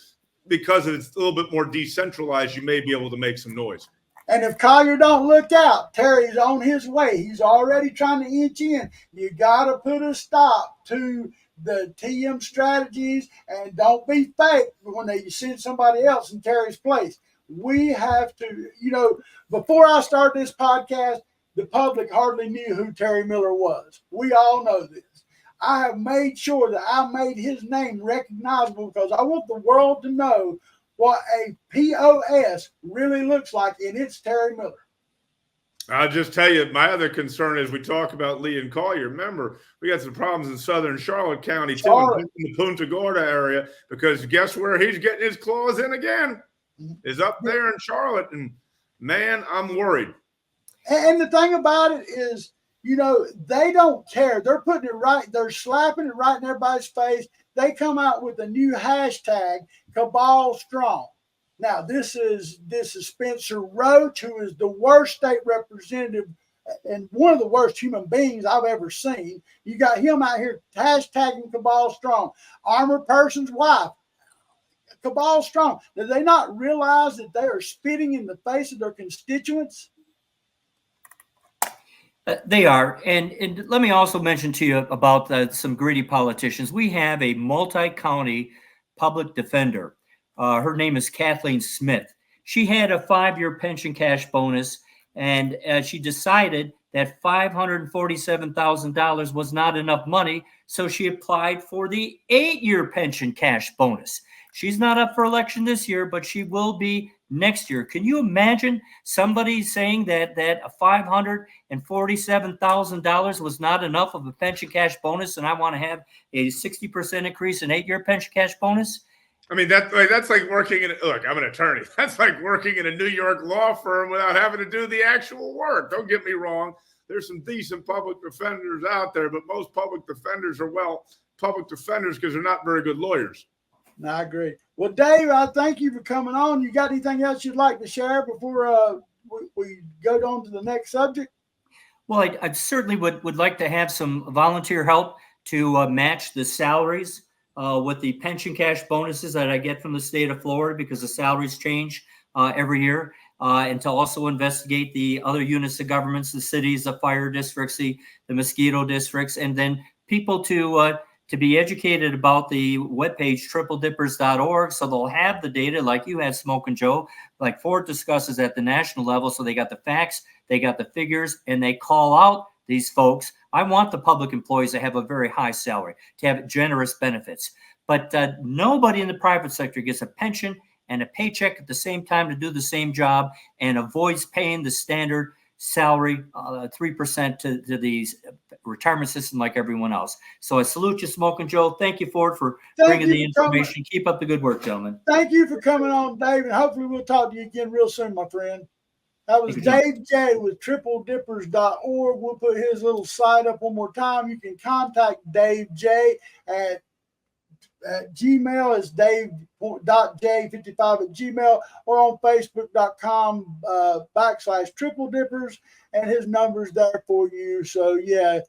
because it's a little bit more decentralized, you may be able to make some noise. And if Collier don't look out, Terry's on his way. He's already trying to inch in. You got to put a stop to the TM strategies, and don't be fake when they send somebody else in Terry's place. We have to, before I start this podcast, the public hardly knew who Terry Miller was. We all know this. I have made sure that I made his name recognizable because I want the world to know what a POS really looks like, and it's Terry Miller. I'll just tell you, my other concern is we talk about Lee and Collier. Remember, we got some problems in southern Charlotte County, too, in the Punta Gorda area, because guess where he's getting his claws in again? Is up there in Charlotte. And, man, I'm worried. And the thing about it is, you know, they don't care. They're putting it right. They're slapping it right in everybody's face. They come out with a new hashtag, Cabal Strong. Now, this is Spencer Roach, who is the worst state representative and one of the worst human beings I've ever seen. You got him out here hashtagging Cabal Strong. Armored person's wife, Cabal Strong. Do they not realize that they are spitting in the face of their constituents? They are. And let me also mention to you about some greedy politicians. We have a multi-county public defender. Her name is Kathleen Smith. She had a 5-year pension cash bonus, and she decided that $547,000 was not enough money, so she applied for the 8-year pension cash bonus. She's not up for election this year, but she will be next year. Can you imagine somebody saying that $547,000 was not enough of a pension cash bonus, and I want to have a 60% increase in 8-year pension cash bonus? I mean, that's like working in – look, I'm an attorney. That's like working in a New York law firm without having to do the actual work. Don't get me wrong. There's some decent public defenders out there, but most public defenders are, public defenders because they're not very good lawyers. No, I agree. Well, Dave, I thank you for coming on. You got anything else you'd like to share before we go on to the next subject? Well, I certainly would like to have some volunteer help to match the salaries with the pension cash bonuses that I get from the state of Florida, because the salaries change every year, and to also investigate the other units of governments, the cities, the fire districts, the mosquito districts, and then people to be educated about the webpage tripledippers.org, so they'll have the data like you had, Smokin' Joe, like Ford discusses at the national level, so they got the facts, they got the figures, and they call out these folks. I want the public employees to have a very high salary, to have generous benefits. But nobody in the private sector gets a pension and a paycheck at the same time to do the same job and avoids paying the standard salary, 3% to the retirement system like everyone else. So I salute you, Smokin' Joe. Thank you, Ford, for bringing the information. Keep up the good work, gentlemen. Thank you for coming on, Dave, and hopefully we'll talk to you again real soon, my friend. That was Dave Jaye with tripledippers.org. We'll put his little site up one more time. You can contact Dave Jaye at Gmail is dave.j55@gmail, or on facebook.com /Triple Dippers, and his number's there for you. So, yeah,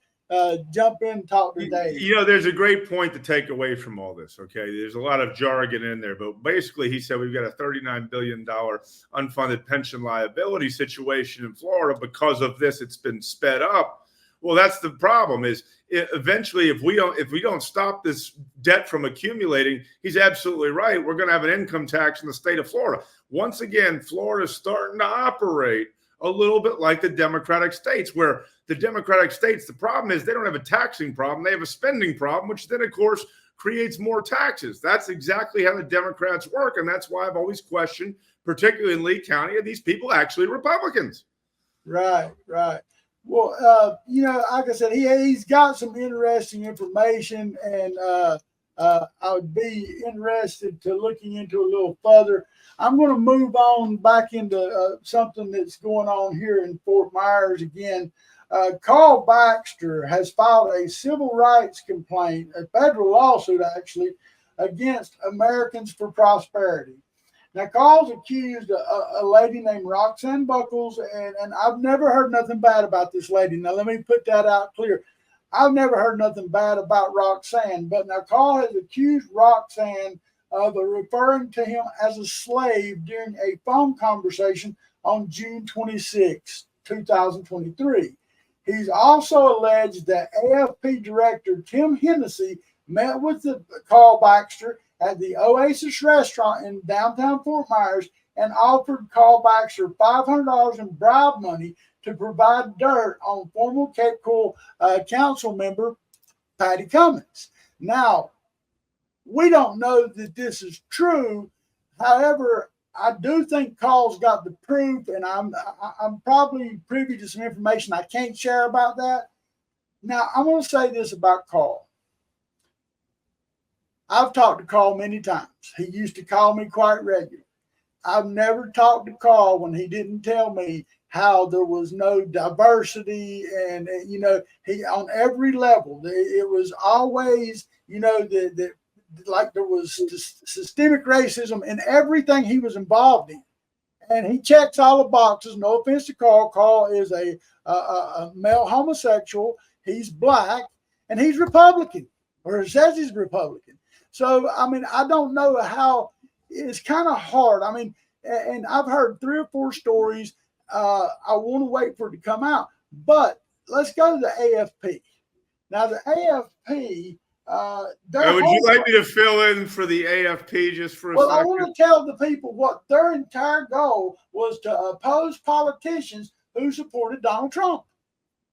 jump in and talk to Dave. You know, there's a great point to take away from all this, okay? There's a lot of jargon in there, but basically he said we've got a $39 billion unfunded pension liability situation in Florida. Because of this, it's been sped up. Well, that's the problem is eventually if we don't stop this debt from accumulating, he's absolutely right. We're going to have an income tax in the state of Florida. Once again, Florida's starting to operate a little bit like the Democratic states, where the Democratic states, the problem is they don't have a taxing problem. They have a spending problem, which then, of course, creates more taxes. That's exactly how the Democrats work. And that's why I've always questioned, particularly in Lee County, are these people actually Republicans? Right, right. Well, you know, like I said, he's got some interesting information, and I would be interested to looking into a little further. I'm going to move on back into something that's going on here in Fort Myers again. Carl Baxter has filed a civil rights complaint, a federal lawsuit actually, against Americans for Prosperity. Now, Carl's accused a lady named Roxanne Buckles, and I've never heard nothing bad about this lady. Now, let me put that out clear. I've never heard nothing bad about Roxanne, but now Carl has accused Roxanne of referring to him as a slave during a phone conversation on June 26, 2023. He's also alleged that AFP director Tim Hennessy met with Carl Baxter at the Oasis restaurant in downtown Fort Myers and offered Carl Baxter $500 in bribe money to provide dirt on former Cape Coral council member Patty Cummins. Now, we don't know that this is true. However, I do think Carl's got the proof, and I'm probably privy to some information I can't share about that. Now, I want to say this about Carl. I've talked to Carl many times. He used to call me quite regularly. I've never talked to Carl when he didn't tell me how there was no diversity, and he on every level. It was always that like there was systemic racism in everything he was involved in, and he checks all the boxes. No offense to Carl. Carl is a male homosexual. He's black, and he's Republican, or says he's Republican. So, I mean, I don't know how. It's kind of hard. I mean, and I've heard 3 or 4 stories. I want to wait for it to come out. But let's go to the AFP. Now, the AFP. Would you like me to fill in for the AFP just for a second? Well, I want to tell the people what their entire goal was, to oppose politicians who supported Donald Trump.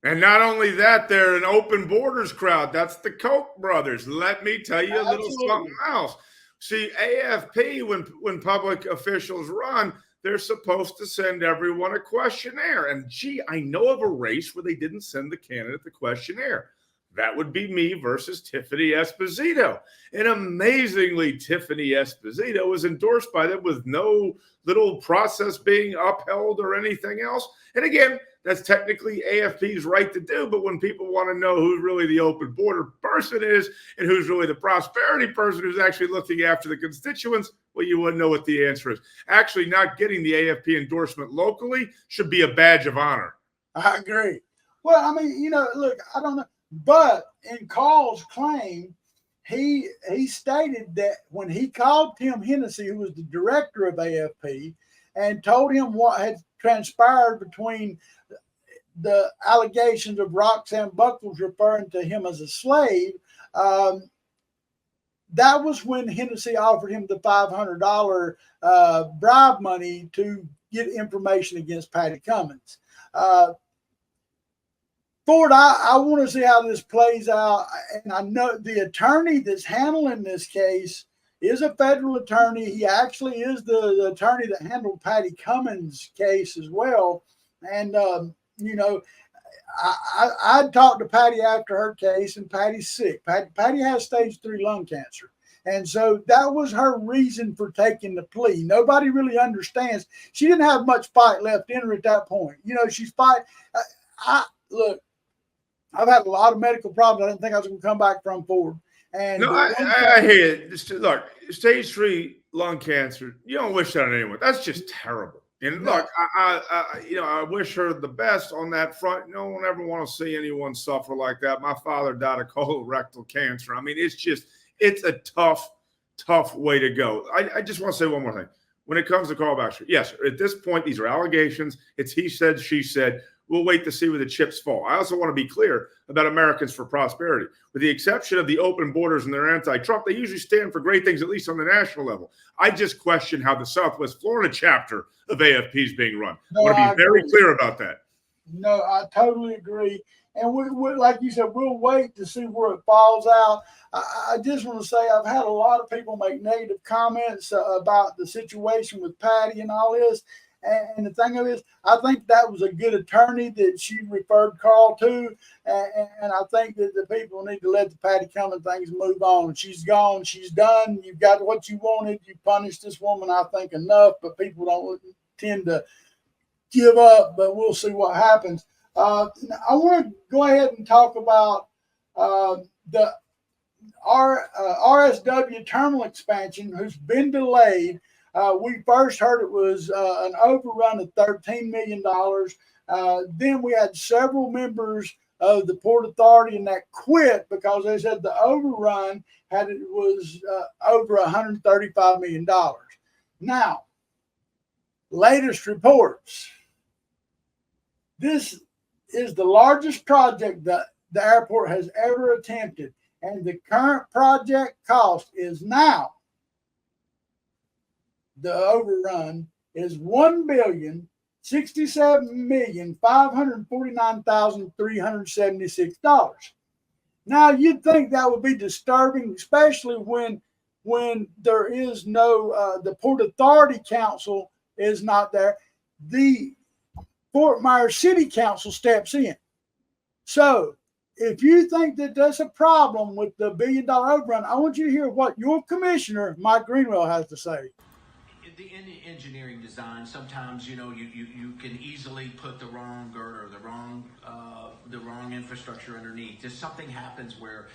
And not only that, they're an open borders crowd. That's the Koch brothers. Let me tell you a little something else. See, AFP, when public officials run, they're supposed to send everyone a questionnaire. And gee, I know of a race where they didn't send the candidate the questionnaire. That would be me versus Tiffany Esposito. And amazingly, Tiffany Esposito was endorsed by them with no little process being upheld or anything else. And again, that's technically AFP's right to do. But when people want to know who really the open border person is and who's really the prosperity person who's actually looking after the constituents, well, you wouldn't know what the answer is. Actually, not getting the AFP endorsement locally should be a badge of honor. I agree. Well, I mean, look, I don't know. But in Carl's claim, he stated that when he called Tim Hennessy, who was the director of AFP, and told him what had transpired between the allegations of Roxanne Buckles referring to him as a slave, that was when Hennessy offered him the $500 bribe money to get information against Patty Cummins. Ford, I want to see how this plays out. And I know the attorney that's handling this case is a federal attorney. He actually is the attorney that handled Patty Cummins' case as well. And, I talked to Patty after her case, and Patty's sick. Patty has stage 3 lung cancer. And so that was her reason for taking the plea. Nobody really understands. She didn't have much fight left in her at that point. She's fighting. Look, I've had a lot of medical problems I didn't think I was going to come back from, Ford. And no, I hear it. Look, stage 3 lung cancer, you don't wish that on anyone. That's just terrible. And look, I wish her the best on that front. No one ever want to see anyone suffer like that. My father died of colorectal cancer. I mean, it's a tough way to go. I just want to say one more thing. When it comes to Carl Baxter, yes, at this point, these are allegations. It's he said, she said. We'll wait to see where the chips fall. I also want to be clear about Americans for Prosperity. With the exception of the open borders and their anti-Trump, they usually stand for great things, at least on the national level. I just question how the Southwest Florida chapter of AFP is being run. I want to be very clear about that. No, I totally agree. And we, like you said, we'll wait to see where it falls out. I just want to say I've had a lot of people make negative comments about the situation with Patty and all this. And the thing of it is, I think that was a good attorney that she referred Carl to. And I think that the people need to let the Patty Cummins things move on. She's gone. She's done. You got what you wanted. You punished this woman, I think, enough. But people don't tend to give up. But we'll see what happens. I want to go ahead and talk about the RSW terminal expansion, who's been delayed. We first heard it was an overrun of $13 million. Then we had several members of the Port Authority and that quit because they said the overrun was over $135 million. Now, latest reports. This is the largest project that the airport has ever attempted, and the current project cost is now. The overrun is $1,067,549,376. Now, you'd think that would be disturbing, especially when when there is no, the Port Authority Council is not there, the Fort Myers City Council steps in. So if you think that that's a problem with the $1 billion overrun, I want you to hear what your commissioner, Mike Greenwell, has to say. In the engineering design, sometimes you can easily put the wrong girder or the wrong infrastructure underneath. Just something happens where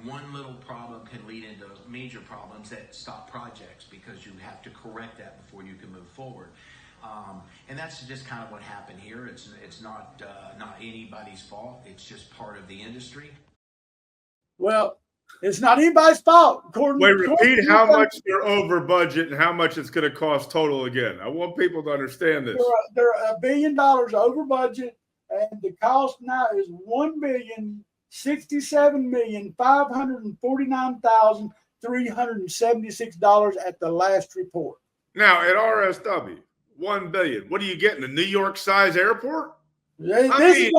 one little problem can lead into major problems that stop projects because you have to correct that before you can move forward. And that's just kind of what happened here. It's not anybody's fault. It's just part of the industry. Well, it's not anybody's fault. Repeat how much you're over budget and how much it's going to cost total again. I want people to understand this. They're $1 billion over budget, and the cost now is $1,067,549,376 at the last report. Now at RSW, $1 billion. What are you getting? A New York size airport? This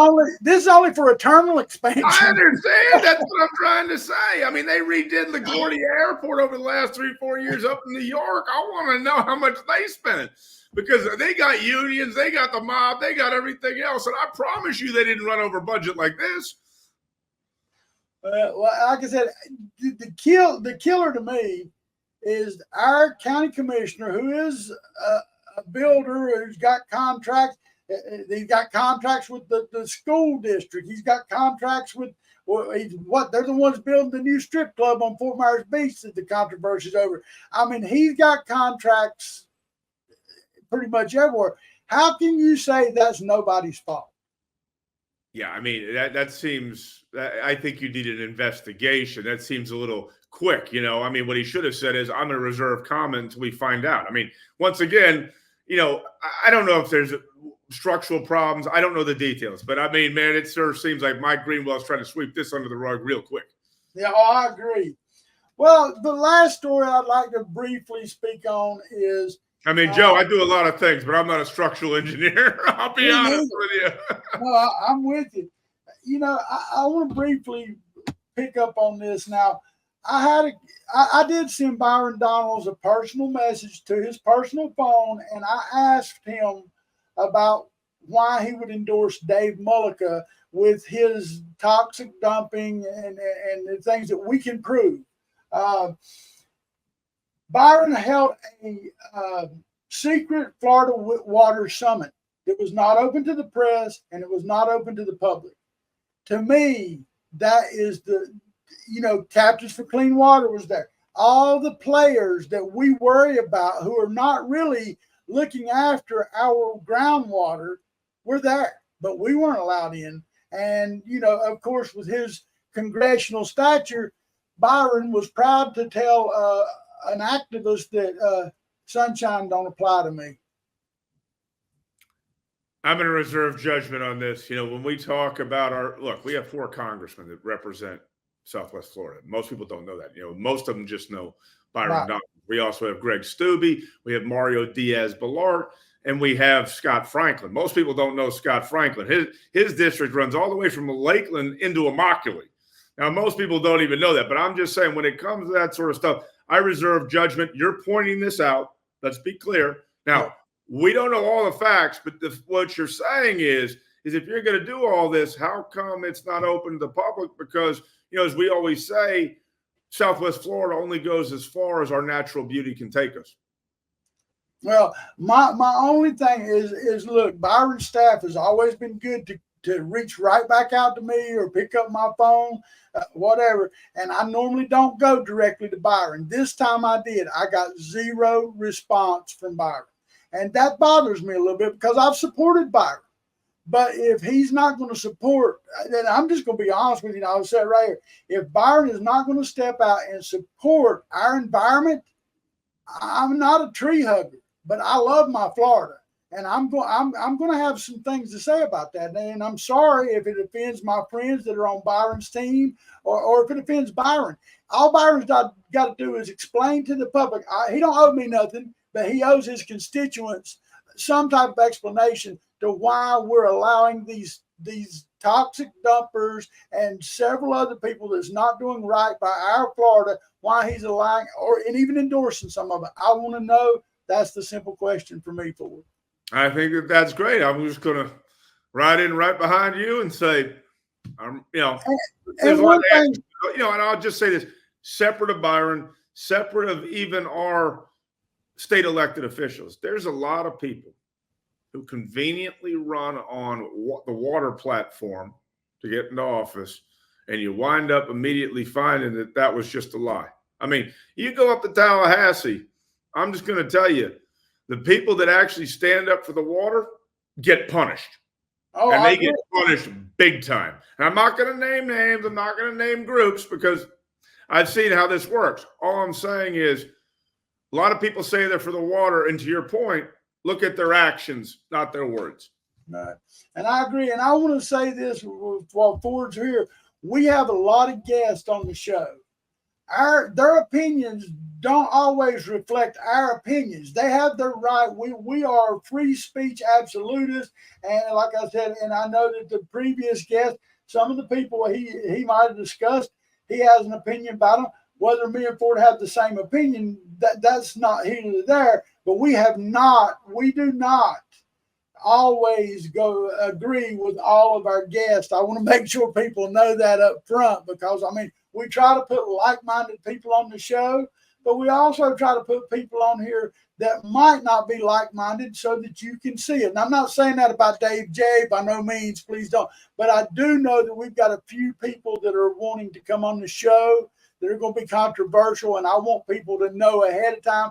is only for a terminal expansion. I understand. That's what I'm trying to say. I mean, they redid LaGuardia Airport over the last 3-4 years up in New York. I want to know how much they spent because they got unions, they got the mob, they got everything else. And I promise you they didn't run over budget like this. Well, like I said, the killer to me is our county commissioner, who is a builder who's got contracts. He's got contracts with the school district. He's got contracts with they're the ones building the new strip club on Fort Myers Beach that the controversy's over. I mean, he's got contracts pretty much everywhere. How can you say that's nobody's fault? Yeah, I mean, that seems, I think you need an investigation. That seems a little quick, I mean, what he should have said is, I'm going to reserve comment until we find out. I mean, once again, I don't know if there's structural problems. I don't know the details, but I mean, man, it sure seems like Mike Greenwell's trying to sweep this under the rug real quick. Yeah, I agree. Well, the last story I'd like to briefly speak on is, I mean, Joe, I do a lot of things, but I'm not a structural engineer. I'll be honest with you. No, I'm with you. I want to briefly pick up on this. Now, I did send Byron Donalds a personal message to his personal phone, and I asked him about why he would endorse Dave Mullica with his toxic dumping and the things that we can prove. Byron held a secret Florida water summit. It was not open to the press and it was not open to the public. To me, that is Captains for Clean Water was there. All the players that we worry about who are not really looking after our groundwater were there, but we weren't allowed in. And, of course, with his congressional stature, Byron was proud to tell an activist that sunshine don't apply to me. I'm going to reserve judgment on this. When we talk about we have 4 congressmen that represent Southwest Florida. Most people don't know that. Most of them just know Byron Donalds. We also have Greg Stubbe. We have Mario Diaz-Balart. And we have Scott Franklin. Most people don't know Scott Franklin. His district runs all the way from Lakeland into Immokalee. Now, most people don't even know that. But I'm just saying, when it comes to that sort of stuff, I reserve judgment. You're pointing this out. Let's be clear. Now, we don't know all the facts, but what you're saying is if you're going to do all this, how come it's not open to the public? Because, as we always say, Southwest Florida only goes as far as our natural beauty can take us. Well, my only thing is look, Byron's staff has always been good to reach right back out to me or pick up my phone, whatever. And I normally don't go directly to Byron. This time I did. I got 0 response from Byron. And that bothers me a little bit because I've supported Byron. But if he's not going to support, then I'm just going to be honest with you. I'll say it right here. If Byron is not going to step out and support our environment, I'm not a tree hugger, but I love my Florida. And I'm going to have some things to say about that. And I'm sorry if it offends my friends that are on Byron's team or if it offends Byron. All Byron's got to do is explain to the public. He don't owe me nothing, but he owes his constituents some type of explanation to why we're allowing these toxic dumpers and several other people that's not doing right by our Florida, why he's allowing and even endorsing some of it. I want to know. That's the simple question for me, Ford. I think that's great. I'm just going to ride in right behind you and say, there's one thing, and I'll just say this, separate of Byron, separate of even our state elected officials, there's a lot of people who conveniently run on the water platform to get into office, and you wind up immediately finding that was just a lie. I mean, you go up to Tallahassee, I'm just going to tell you, the people that actually stand up for the water get punished. And they get punished big time. And I'm not going to name names. I'm not going to name groups because I've seen how this works. All I'm saying is a lot of people say they're for the water. And to your point, look at their actions, not their words. Right. And I agree. And I want to say this while Ford's here. We have a lot of guests on the show. Their opinions don't always reflect our opinions. They have their right. We are free speech absolutists. And like I said, and I know that the previous guest, some of the people he might have discussed, he has an opinion about them. Whether me and Ford have the same opinion, that's not here or there. But we do not always agree with all of our guests. I want to make sure people know that up front because, we try to put like-minded people on the show, but we also try to put people on here that might not be like-minded so that you can see it. And I'm not saying that about Dave Jaye, by no means, please don't. But I do know that we've got a few people that are wanting to come on the show that are going to be controversial, and I want people to know ahead of time.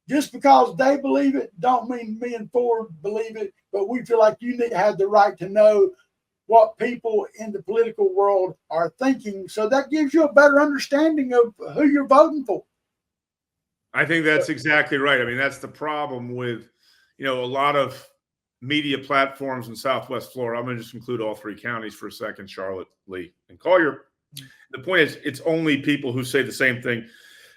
Just because they believe it don't mean me and Ford believe it, but we feel like you need to have the right to know what people in the political world are thinking. So that gives you a better understanding of who you're voting for. I think that's exactly right. That's the problem with, a lot of media platforms in Southwest Florida. I'm going to just include all three counties for a second, Charlotte, Lee, and Collier. The point is, it's only people who say the same thing.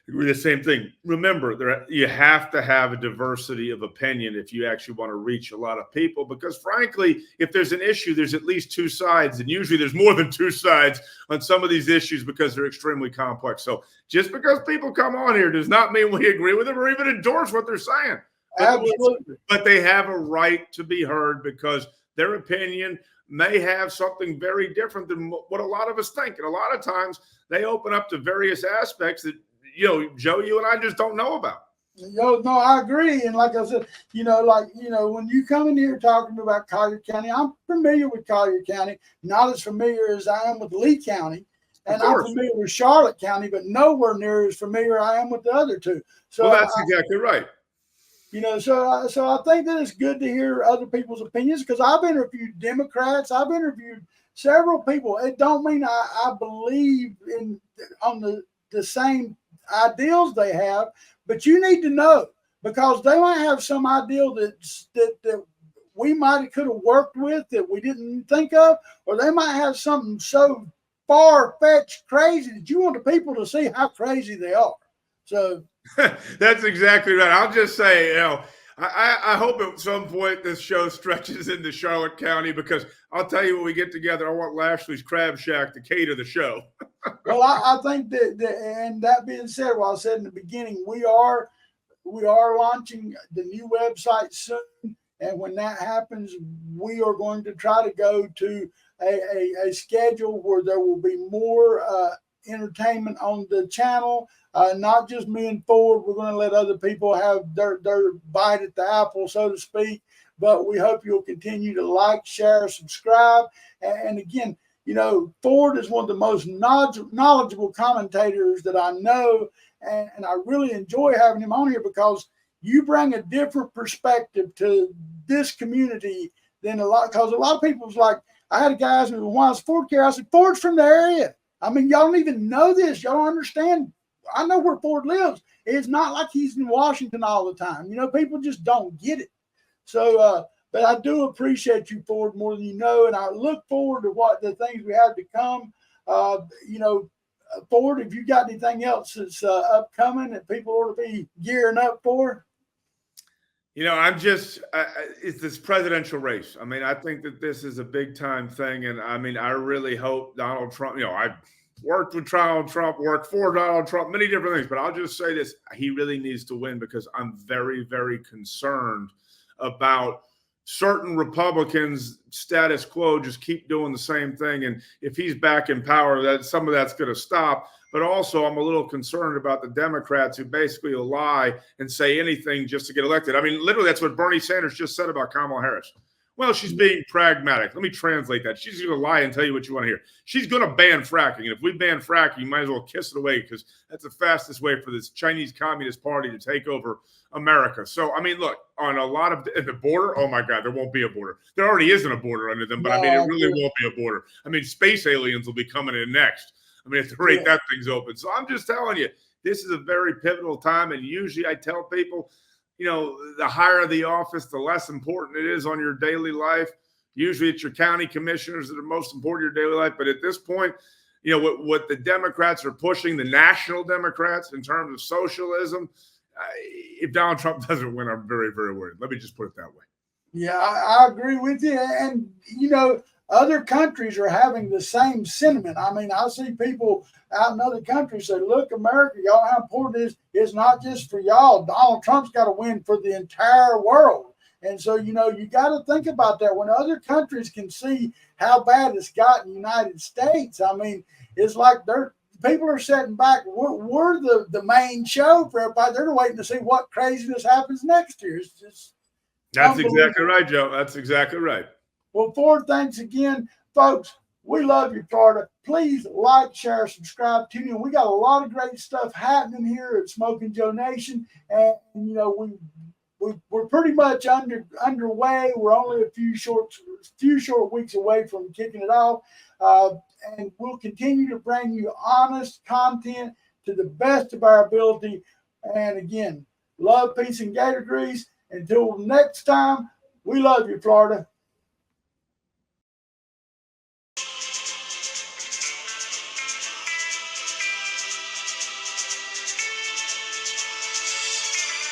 Remember, you have to have a diversity of opinion if you actually want to reach a lot of people, because frankly, if there's an issue, there's at least two sides, and usually there's more than two sides on some of these issues because they're extremely complex. So just because people come on here does not mean we agree with them or even endorse what they're saying. Absolutely. But they have a right to be heard because their opinion may have something very different than what a lot of us think. And a lot of times they open up to various aspects that, Joe, you and I just don't know about. No, I agree. And like I said, when you come in here talking about Collier County, I'm familiar with Collier County, not as familiar as I am with Lee County. And I'm familiar with Charlotte County, but nowhere near as familiar I am with the other two. So that's exactly right. So I think that it's good to hear other people's opinions because I've interviewed Democrats. I've interviewed several people. It don't mean I believe on the same ideals they have, but you need to know because they might have some ideal that we could have worked with that we didn't think of, or they might have something so far-fetched crazy that you want the people to see how crazy they are. So that's exactly right. I'll just say, I hope at some point this show stretches into Charlotte County because I'll tell you when we get together, I want Lashley's Crab Shack to cater the show. Well, I think that, and that being said, what I said in the beginning, we are launching the new website soon, and when that happens, we are going to try to go to a schedule where there will be more entertainment on the channel. Not just me and Ford. We're going to let other people have their bite at the apple, so to speak. But we hope you'll continue to like, share, subscribe. And again, Ford is one of the most knowledgeable commentators that I know. And I really enjoy having him on here because you bring a different perspective to this community than a lot. Because a lot of people's like, I had a guy ask me, well, why is Ford care? I said, Ford's from the area. Y'all don't even know this. Y'all don't understand. I know where Ford lives. It's not like he's in Washington all the time. People just don't get it. So, but I do appreciate you, Ford, more than you know, and I look forward to what the things we have to come. Ford, if you got anything else that's upcoming that people ought to be gearing up for? I'm just, it's this presidential race. I mean, I think that this is a big time thing. And I mean, I really hope Donald Trump, I worked with Donald Trump, worked for Donald Trump, many different things. But I'll just say this, he really needs to win because I'm very, very concerned about certain Republicans status quo, just keep doing the same thing. And if he's back in power, that some of that's going to stop. But also, I'm a little concerned about the Democrats who basically will lie and say anything just to get elected. I mean, literally, that's what Bernie Sanders just said about Kamala Harris. Well, she's being pragmatic. Let me translate that. She's going to lie and tell you what you want to hear. She's going to ban fracking. And if we ban fracking, you might as well kiss it away because that's the fastest way for this Chinese Communist Party to take over America. So, I mean, look, on a lot of the border, oh my God, there won't be a border. There already isn't a border under them, but I mean, it really won't be a border. I mean, space aliens will be coming in next. I mean, at the rate that thing's open. So I'm just telling you, this is a very pivotal time. And usually I tell people, the higher the office, the less important it is on your daily life. Usually it's your county commissioners that are most important in your daily life. But at this point, what the Democrats are pushing, the national Democrats, in terms of socialism, if Donald Trump doesn't win, I'm very, very worried. Let me just put it that way. Yeah, I agree with you. And, other countries are having the same sentiment. I mean, I see people out in other countries say, look, America, y'all, how important it is. It's not just for y'all. Donald Trump's got to win for the entire world. And so, you got to think about that. When other countries can see how bad it's got in the United States, I mean, it's like people are sitting back. We're the main show for everybody. They're waiting to see what craziness happens next year. It's just That's exactly right, Joe. That's exactly right. Well, Ford, thanks again. Folks, we love you, Florida. Please like, share, subscribe, tune in. We got a lot of great stuff happening here at Smokin' Joe Nation. And, we're pretty much underway. We're only a few short weeks away from kicking it off. And we'll continue to bring you honest content to the best of our ability. And again, love, peace, and gator grease. Until next time, we love you, Florida.